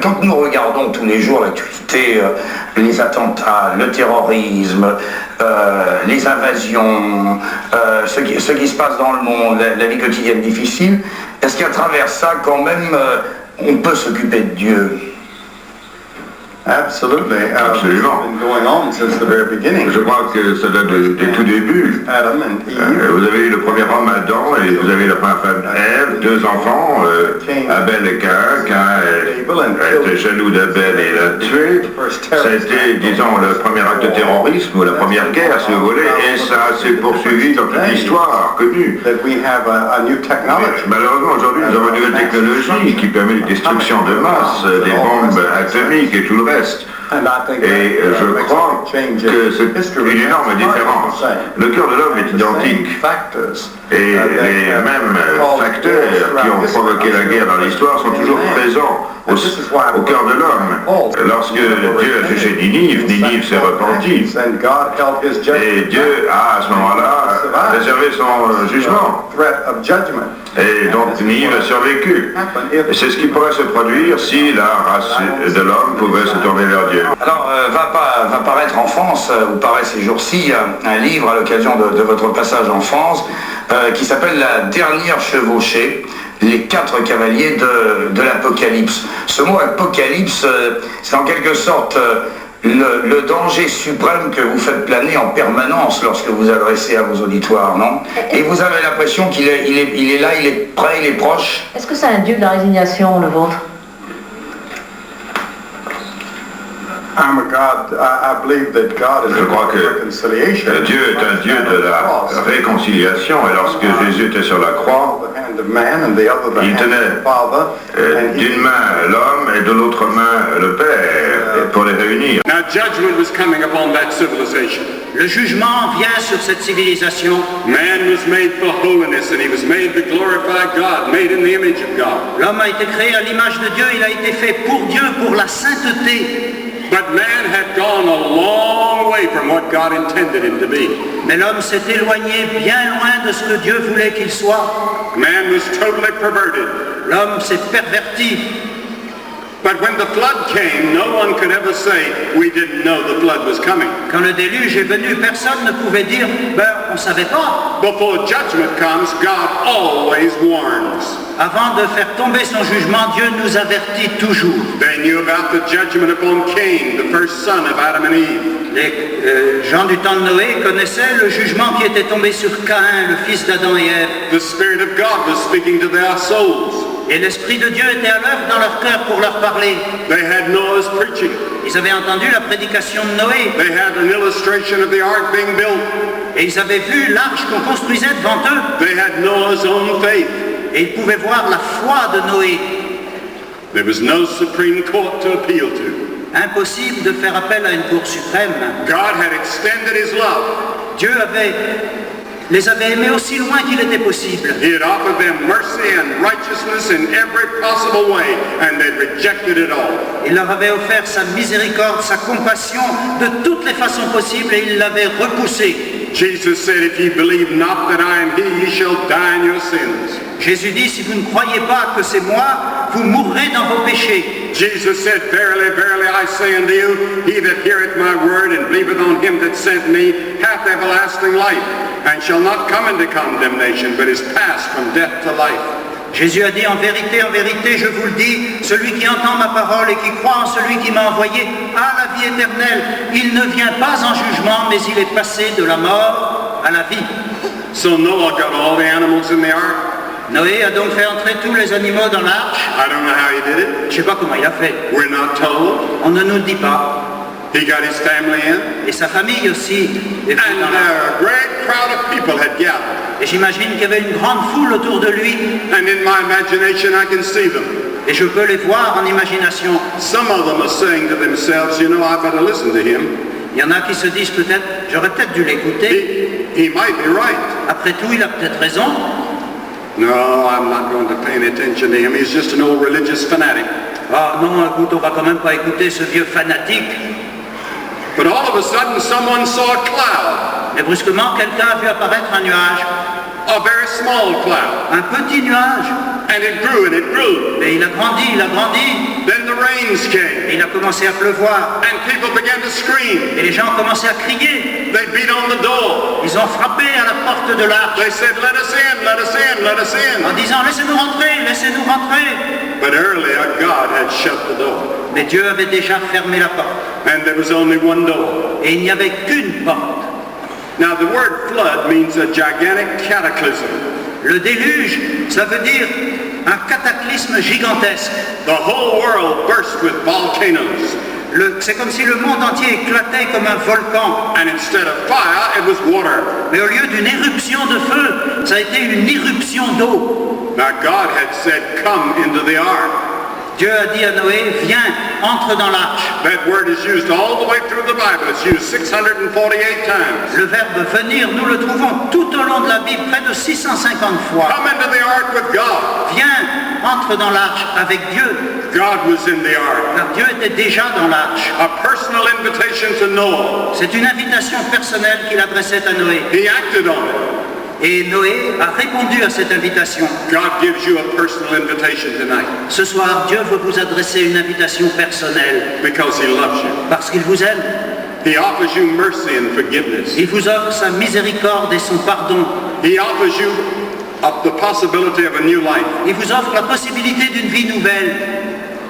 Quand nous regardons tous les jours l'actualité, les attentats, le terrorisme, les invasions, ce qui se passe dans le monde, la vie quotidienne difficile, est-ce qu'à travers ça, quand même, on peut s'occuper de Dieu? Absolutely. Absolument. It's been going on since the very beginning. Je crois que ça date des tout débuts. Adam and Eve. Vous avez eu le premier homme Adam et vous avez la première femme Ève, deux enfants, Abel et Caïn. Caïn était jaloux d'Abel et l'a tué. Ça a été, disons, le premier acte de terrorisme ou la première guerre, si vous voulez, et ça s'est poursuivi dans toute l'histoire connue. Malheureusement, aujourd'hui, nous avons une nouvelle technologie qui permet une destruction de masse, des bombes atomiques et tout le reste. Et je crois que c'est une énorme différence. Le cœur de l'homme est identique. Et les mêmes facteurs qui ont provoqué la guerre dans l'histoire sont toujours présents au cœur de l'homme. Lorsque Dieu a jugé Ninive, Ninive s'est repentie. Et Dieu a à ce moment-là réservé son jugement. Et donc Ninive a survécu. Et c'est ce qui pourrait se produire si la race de l'homme pouvait se tourner vers Dieu. Alors, va paraître en France, ou paraît ces jours-ci, un livre à l'occasion de votre passage en France, qui s'appelle La dernière chevauchée, les 4 cavaliers de l'Apocalypse. Ce mot Apocalypse, c'est en quelque sorte le danger suprême que vous faites planer en permanence lorsque vous adressez à vos auditoires, non? Et vous avez l'impression qu'il est là, il est prêt, il est proche. Est-ce que c'est un Dieu de la résignation, le vôtre? Je crois que Dieu est un Dieu de la réconciliation, et lorsque Jésus était sur la croix, il tenait d'une main l'homme et de l'autre main le Père pour les réunir. Now judgment was coming upon that civilization. Le jugement vient sur cette civilisation. Man was made for holiness and he was made to glorify God, made in the image of God. L'homme a été créé à l'image de Dieu, il a été fait pour Dieu, pour la sainteté. But man had gone a long way from what God intended him to be. Mais l'homme s'est éloigné bien loin de ce que Dieu voulait qu'il soit. Man was totally perverted. L'homme s'est perverti. But when the flood came, no one could ever say, we didn't know the flood was coming. Quand le déluge est venu, personne ne pouvait dire, on ne savait pas. Before judgment comes, God always warns. Avant de faire tomber son jugement, Dieu nous avertit toujours. They knew about the judgment upon Cain, the first son of Adam and Eve. Les gens du temps de Noé connaissaient le jugement qui était tombé sur Caïn, le fils d'Adam et Ève. The Spirit of God was speaking to their souls. Et l'Esprit de Dieu était à l'œuvre dans leur cœur pour leur parler. They had Noah's preaching. Ils avaient entendu la prédication de Noé. They had an illustration of the ark being built. Et ils avaient vu l'arche qu'on construisait devant eux. They had Noah's own faith. Et ils pouvaient voir la foi de Noé. There was no supreme court to appeal to. Impossible de faire appel à une cour suprême. God had extended his love. Dieu les avait aimés aussi loin qu'il était possible. He had offered them mercy and righteousness in every possible way, and they rejected it all. Il leur avait offert sa miséricorde, sa compassion de toutes les façons possibles, et ils l'avaient repoussé. Jesus said, if ye believe not that I am he, ye shall die in your sins. Jésus dit, si vous ne croyez pas que c'est moi, vous mourrez dans vos péchés. Jesus said, verily, verily, I say unto you, he that heareth my word and believeth on him that sent me hath everlasting life, and shall not come into condemnation, but is passed from death to life. Jésus a dit, en vérité, je vous le dis, celui qui entend ma parole et qui croit en celui qui m'a envoyé a la vie éternelle. Il ne vient pas en jugement, mais il est passé de la mort à la vie. So Noah got all the animals in the ark. Noé a donc fait entrer tous les animaux dans l'arche. I don't know how he did it. Je ne sais pas comment il a fait. We're not told. On ne nous le dit pas. He got his family in. Et sa famille aussi. And a great crowd of people had gathered. Et j'imagine qu'il y avait une grande foule autour de lui. And in my imagination I can see them. Et je peux les voir en imagination. Some of them are saying to themselves, you know, I better listen to him. Il y en a qui se disent peut-être, j'aurais peut-être dû l'écouter. He might be right. Après tout, il a peut-être raison. No, I'm not going to pay any attention to him. He's just an old religious fanatic. Ah non, écoute, on va quand même pas écouter ce vieux fanatique. But all of a sudden, someone saw a cloud. Mais brusquement, quelqu'un a vu apparaître un nuage. A very small cloud. Un petit nuage. And it grew and it grew. Et il a grandi, il a grandi. Then the the rains came. Et il a commencé à pleuvoir. And people began to scream. Et les gens ont commencé à crier. They beat on the door. Ils ont frappé à la porte de l'arche They said, let us in, let us in, let us in. en disant laissez-nous rentrer, laissez-nous rentrer. But earlier, God had shut the door. Mais Dieu avait déjà fermé la porte. And there was only one door. Et il n'y avait qu'une porte. Now, the word flood means a gigantic cataclysm. Le déluge, ça veut dire un cataclysme gigantesque. The whole world burst with volcanoes. C'est comme si le monde entier éclatait comme un volcan. And instead of fire, it was water. Mais au lieu d'une éruption de feu, ça a été une irruption d'eau. Now, God had said, come into the ark. Dieu a dit à Noé, viens, entre dans l'arche. That word is used all the way through the Bible. It's used 648 times. Le verbe venir, nous le trouvons tout au long de la Bible, près de 650 fois. Come into the ark with God. Viens, entre dans l'arche avec Dieu. God was in the ark. Car Dieu était déjà dans l'arche. A personal invitation to Noah. C'est une invitation personnelle qu'il adressait à Noé. He acted on it. Et Noé a répondu à cette invitation. God gives you a personal invitation tonight. Ce soir, Dieu veut vous adresser une invitation personnelle. Because he loves you. Parce qu'il vous aime. He offers you mercy and forgiveness. Il vous offre sa miséricorde et son pardon. He offers you the possibility of a new life. Il vous offre la possibilité d'une vie nouvelle.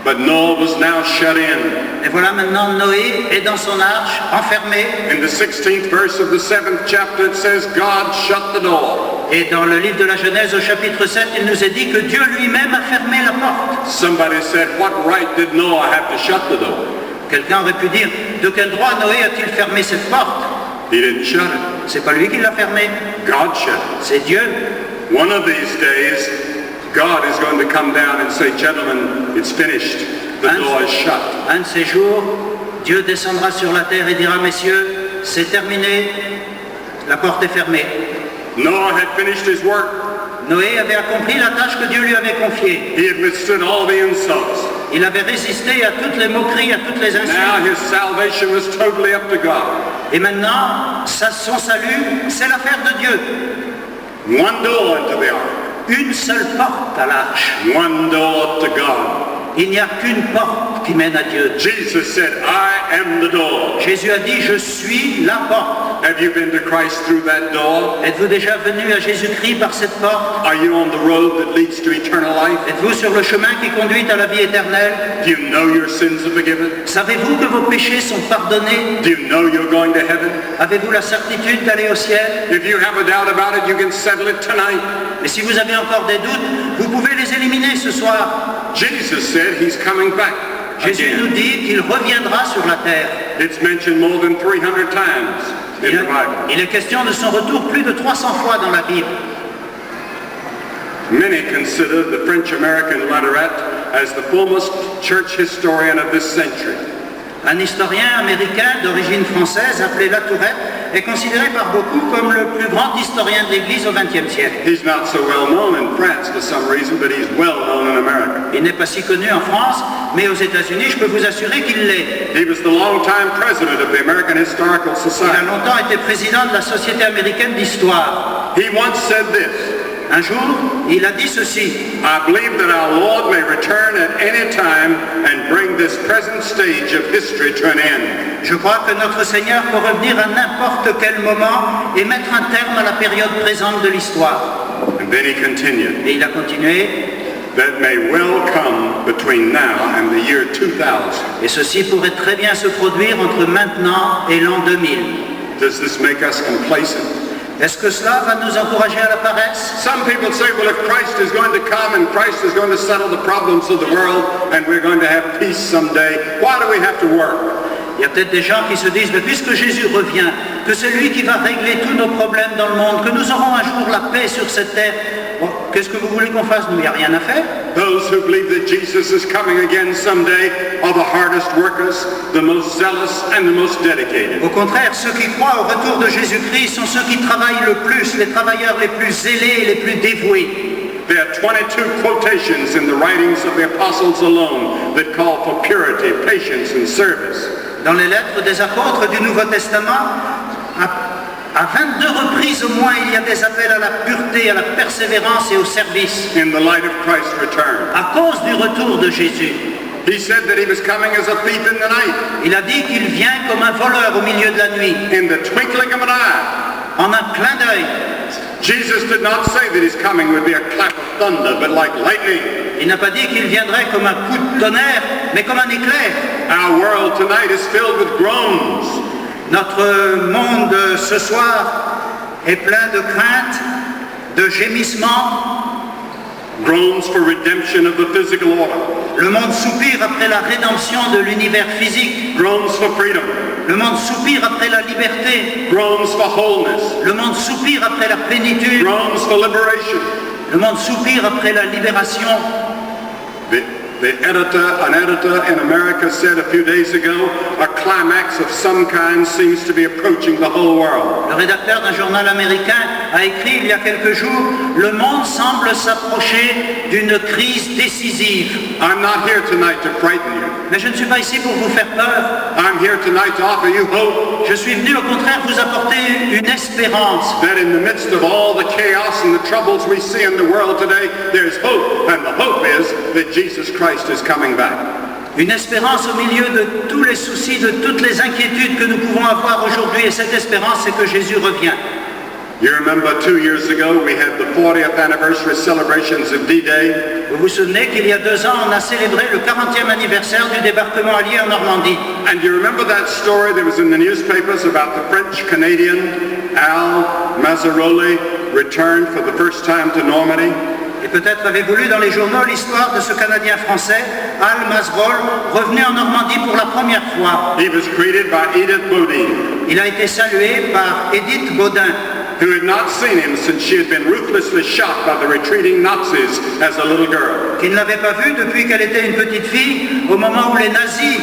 But Noah was now shut in. Et voilà maintenant Noé est dans son arche, enfermé. In the 16th verse of the 7th chapter it says God shut the door. Et dans le livre de la Genèse au chapitre 7, il nous est dit que Dieu lui-même a fermé la porte. Somebody said, what right did Noah have to shut the door? Quelqu'un aurait pu dire, de quel droit Noé a-t-il fermé cette porte? He didn't shut it. C'est pas lui qui l'a fermée. God shut it. C'est Dieu. One of these days, God is going to come down and say, gentlemen, it's finished. The door is shut. Un de ces jours, Dieu descendra sur la terre et dira, messieurs, c'est terminé, la porte est fermée. Noah had finished his work. Noé avait accompli la tâche que Dieu lui avait confiée. He had withstood all the insults. Il avait résisté à toutes les moqueries, à toutes les insultes. Now his salvation was totally up to God. Et maintenant, son salut, c'est l'affaire de Dieu. One door into the ark. Une seule porte à l'arche. One door to God. Il n'y a qu'une porte qui mène à Dieu. Jesus said, I am the door. Jésus a dit, je suis la porte. Have you been to Christ through that door? Êtes-vous déjà venu à Jésus-Christ par cette porte? Are you on the road that leads to eternal life? Êtes-vous sur le chemin qui conduit à la vie éternelle? Do you know your sins are forgiven? Savez-vous que vos péchés sont pardonnés? Do you know you're going to heaven? Avez-vous la certitude d'aller au ciel? If you have a doubt about it, you can settle it tonight. Mais si vous avez encore des doutes, vous pouvez les éliminer ce soir. Jesus said he's coming back. Jésus nous dit qu'il reviendra sur la terre. It's mentioned more than 300 times in the Bible. Il est question de son retour plus de 300 fois dans la Bible. Many consider the French-American Latourette as the foremost church historian of this century. Un historien américain d'origine française appelé Latourette est considéré par beaucoup comme le plus grand historien de l'Église au XXe siècle. He's not so well known in France for some reason, but he's well known in America. Il n'est pas si connu en France, mais aux États-Unis, je peux vous assurer qu'il l'est. He was the long-time president of the American Historical Il a Society. longtemps été président de la Société américaine d'histoire. He once said this, Un jour, il a dit ceci. I believe that our Lord may return at any time and bring this present stage of history to an end. Je crois que notre Seigneur peut revenir à n'importe quel moment et mettre un terme à la période présente de l'histoire. And then he continued, Et il a continué. that may well come between now and the year 2000. Et ceci pourrait très bien se produire entre maintenant et l'an 2000. Does this make us complacent? Est-ce que cela va nous encourager à la paresse? Some people say, well, if Christ is going to come and Christ is going to settle the problems of the world and we're going to have peace someday, why do we have to work? Il y a peut-être des gens qui se disent, mais puisque Jésus revient, que c'est lui qui va régler tous nos problèmes dans le monde, que nous aurons un jour la paix sur cette terre, bon, qu'est-ce que vous voulez qu'on fasse? Nous, il n'y a rien à faire. Those who believe that Jesus is coming again someday are the hardest workers, the most zealous, and the most dedicated. Au contraire, ceux qui croient au retour de Jésus-Christ sont ceux qui travaillent le plus, les travailleurs les plus zélés et les plus dévoués. There are 22 quotations in the writings of the apostles alone that call for purity, patience, and service. Dans les lettres des apôtres du Nouveau Testament, à 22 reprises au moins, il y a des appels à la pureté, à la persévérance et au service. In the light of Christ's return. À cause du retour de Jésus. He said that he was coming as a thief in the night. Il a dit qu'il vient comme un voleur au milieu de la nuit, In the twinkling of an eye. en un clin d'œil. Jesus did not say that his coming would be a clap of thunder, but like lightning. Il n'a pas dit qu'il viendrait comme un coup de tonnerre, mais comme un éclair. Our world tonight is filled with groans. Notre monde ce soir est plein de craintes, de gémissements. Groans for redemption of the physical order. Le monde soupire après la rédemption de l'univers physique. Groans for freedom. Le monde soupire après la liberté. Groans for wholeness. Le monde soupire après la plénitude. Groans for liberation. Le monde soupire après la libération. An editor in America said a few days ago, a climax of some kind seems to be approaching the whole world. Le rédacteur d'un journal américain a écrit il y a quelques jours, le monde semble s'approcher d'une crise décisive. I'm not here tonight to frighten you. Mais je ne suis pas ici pour vous faire peur. I'm here tonight to offer you hope. Je suis venu au contraire vous apporter une espérance. That in the midst of all the chaos and the troubles we see in the world today, there's hope. And the hope is that Jesus Christ is coming back. Une espérance au milieu de tous les soucis, de toutes les inquiétudes que nous pouvons avoir aujourd'hui. Et cette espérance, c'est que Jésus revient. You remember 2 years ago we had the 40th anniversary celebrations of D-Day. Vous vous souvenez qu'il y a 2 ans, on a célébré le 40e anniversaire du débarquement allié en Normandie. And you remember that story that was in the newspapers about the French-Canadian Al Mazzaroli returned for the first time to Normandy? Et peut-être avez-vous lu dans les journaux l'histoire de ce Canadien français, Al Mazzarol, revenu en Normandie pour la première fois. He was greeted by Edith Bodine. Il a été salué par Edith Baudin, who had not seen him since she had been ruthlessly shot by the retreating Nazis as a little girl. qui ne l'avait pas vue depuis qu'elle était une petite fille, au moment où les nazis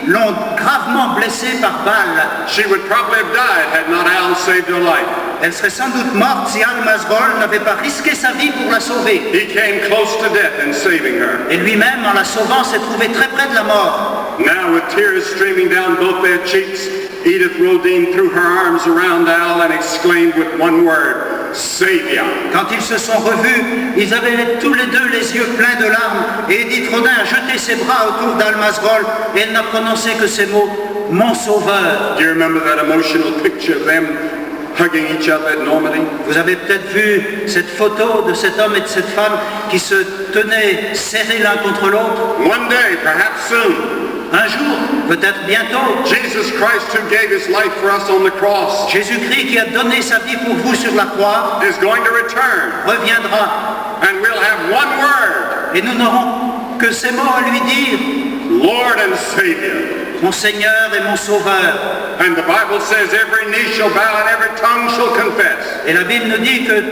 l'ont gravement blessée par balle. She would probably have died had not Al saved her life. Elle serait sans doute morte si Al Mazzarol n'avait pas risqué sa vie pour la sauver. He came close to death in saving her. Et lui-même, en la sauvant, s'est trouvé très près de la mort. Now, with tears streaming down both their cheeks, Edith Rodin threw her arms around Al and exclaimed with one word, Savior. Quand ils se sont revus, ils avaient tous les deux les yeux pleins de larmes et Edith Rodin a jeté ses bras autour d'Al Mazzarol et elle n'a prononcé que ces mots, mon sauveur. Do you remember that emotional picture of them hugging each other at Normandy? Vous avez peut-être vu cette photo de cet homme et de cette femme qui se tenaient serrés l'un contre l'autre. One day, perhaps soon, Un jour, peut-être bientôt, Jesus Christ, who gave his life for us on the cross, Jésus-Christ qui a donné sa vie pour vous sur la croix is going to return, reviendra and we'll have one word, et nous n'aurons que ces mots à lui dire, Lord and Savior. mon Seigneur et mon Sauveur. And the Bible says every knee shall bow and every tongue shall confess. Et la Bible nous dit que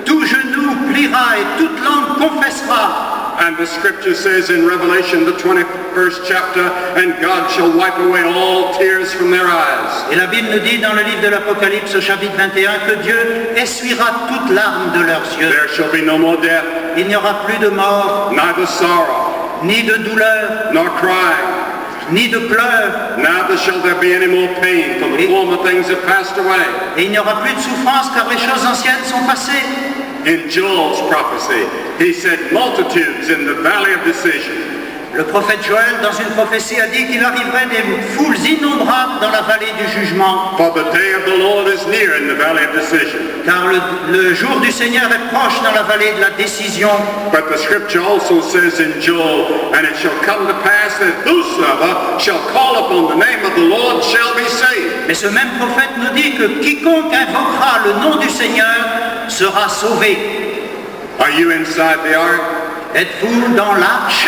tout genou pliera et toute langue confessera. And the scripture says in Revelation, the 21st chapter, and God shall wipe away all tears from their eyes. Et la Bible nous dit dans le livre de l'Apocalypse au chapitre 21 que Dieu essuiera toute larme de leurs yeux. There shall be no more death, Il n'y aura plus de mort, neither sorrow, ni de douleur, nor crying. ni de pleurs. Neither shall there be any more pain, for the former things have passed away. Et il n'y aura plus de souffrance car les choses anciennes sont passées. In Joel's prophecy, he said multitudes in the valley of decision. Le prophète Joël, dans une prophétie, a dit qu'il arriverait des foules innombrables dans la vallée du jugement. For the day of the Lord is near in the valley of decision. Car le jour du Seigneur est proche dans la vallée de la décision. But the scripture also says in Joel, and it shall come to pass that whosoever shall call upon the name of the Lord shall be saved. Mais ce même prophète nous dit que quiconque invoquera le nom du Seigneur sera sauvé. Are you inside the ark? Êtes-vous dans l'arche?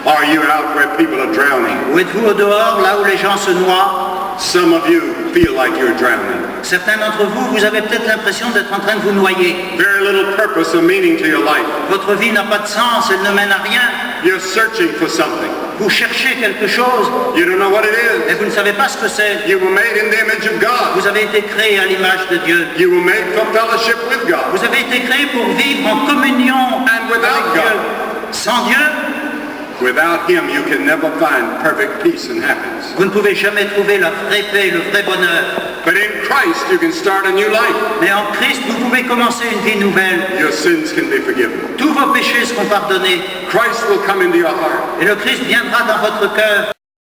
Are you out where people are drowning? Ou êtes-vous au dehors, là où les gens se noient? Some of you feel like you're drowning. Certains d'entre vous, vous avez peut-être l'impression d'être en train de vous noyer. Very little purpose or meaning to your life. Votre vie n'a pas de sens, elle ne mène à rien. You're searching for something. Vous cherchez quelque chose, You don't know what it et is. vous ne savez pas ce que c'est. You were made in the image of God. Vous avez été créé à l'image de Dieu. You were made for fellowship with God. Vous avez été créé pour vivre en communion And without avec Dieu. God. Sans Dieu, Without Him, you can never find perfect peace and happiness. vous ne pouvez jamais trouver la vraie paix, le vrai bonheur. But in Christ, you can start a new life. Mais en Christ, vous pouvez commencer une vie nouvelle. Your sins can be forgiven. Tous vos péchés seront pardonnés. Christ will come into your heart. Et le Christ viendra dans votre cœur.